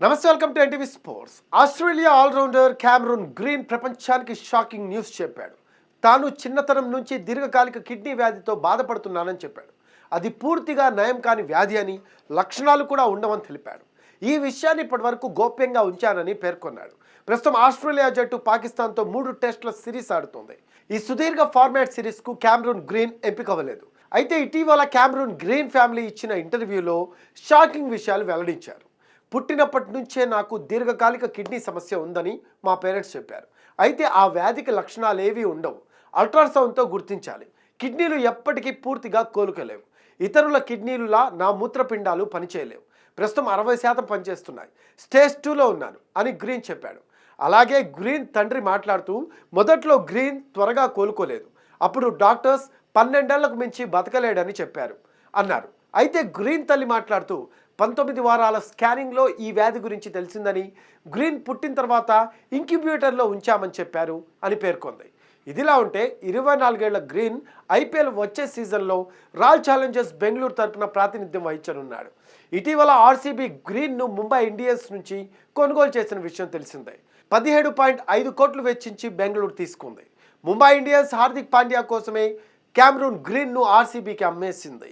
నమస్తే, welcome to NTV sports. Australia allrounder Cameron Green ప్రపంచానికి shocking news చెప్పాడు. తాను చిన్నతనం నుంచి దీర్ఘకాలిక కిడ్నీ వ్యాధితో బాధపడుతున్నానని చెప్పాడు. అది పూర్తిగా నయం కాని వ్యాధి అని, లక్షణాలు కూడా ఉండవని తెలిపాడు. ఈ విషయాన్ని ఇప్పటివరకు గోప్యంగా ఉంచానని పేర్కొన్నాడు. ప్రస్తుతం ఆస్ట్రేలియా జట్టు పాకిస్తాన్తో 3 టెస్టుల సిరీస్ ఆడుతోంది. ఈ సుదీర్ఘ ఫార్మాట్ సిరీస్కు క్యామరూన్ గ్రీన్ ఎంపిక అవ్వలేదు. అయితే ఇటీవల క్యామరూన్ గ్రీన్ ఫ్యామిలీ ఇచ్చిన ఇంటర్వ్యూలో షాకింగ్ విషయాలు వెల్లడించారు. పుట్టినప్పటి నుంచే నాకు దీర్ఘకాలిక కిడ్నీ సమస్య ఉందని మా పేరెంట్స్ చెప్పారు. అయితే ఆ వ్యాధికి లక్షణాలు ఏవీ ఉండవు. అల్ట్రాసౌండ్తో గుర్తించాలి. కిడ్నీలు ఎప్పటికీ పూర్తిగా కోలుకోలేవు. ఇతరుల కిడ్నీలులా నా మూత్రపిండాలు పనిచేయలేవు. ప్రస్తుతం 60% పనిచేస్తున్నాయి. స్టేజ్ 2లో ఉన్నాను అని గ్రీన్ చెప్పాడు. అలాగే గ్రీన్ తండ్రి మాట్లాడుతూ, మొదట్లో గ్రీన్ త్వరగా కోలుకోలేదు. అప్పుడు డాక్టర్స్ 12 ఏళ్లకు మించి బతకలేడని చెప్పారు అన్నారు. అయితే గ్రీన్ తల్లి మాట్లాడుతూ, 19 వారాల స్కానింగ్లో ఈ వ్యాధి గురించి తెలిసిందని, గ్రీన్ పుట్టిన తర్వాత ఇంక్యుబేటర్లో ఉంచామని చెప్పారు అని పేర్కొంది. ఇదిలా ఉంటే 24 ఏళ్ల గ్రీన్ ఐపీఎల్ వచ్చే సీజన్లో రాయల్ ఛాలెంజర్స్ బెంగళూరు తరపున ప్రాతినిధ్యం వహించనున్నాడు. ఇటీవల ఆర్సీబీ గ్రీన్ను ముంబై ఇండియన్స్ నుంచి కొనుగోలు చేసిన విషయం తెలిసిందే. 17.5 కోట్లు వెచ్చించి బెంగళూరు తీసుకుంది. ముంబై ఇండియన్స్ హార్దిక్ పాండ్యా కోసమే క్యామరూన్ గ్రీన్ను ఆర్సీబీకి అమ్మేసింది.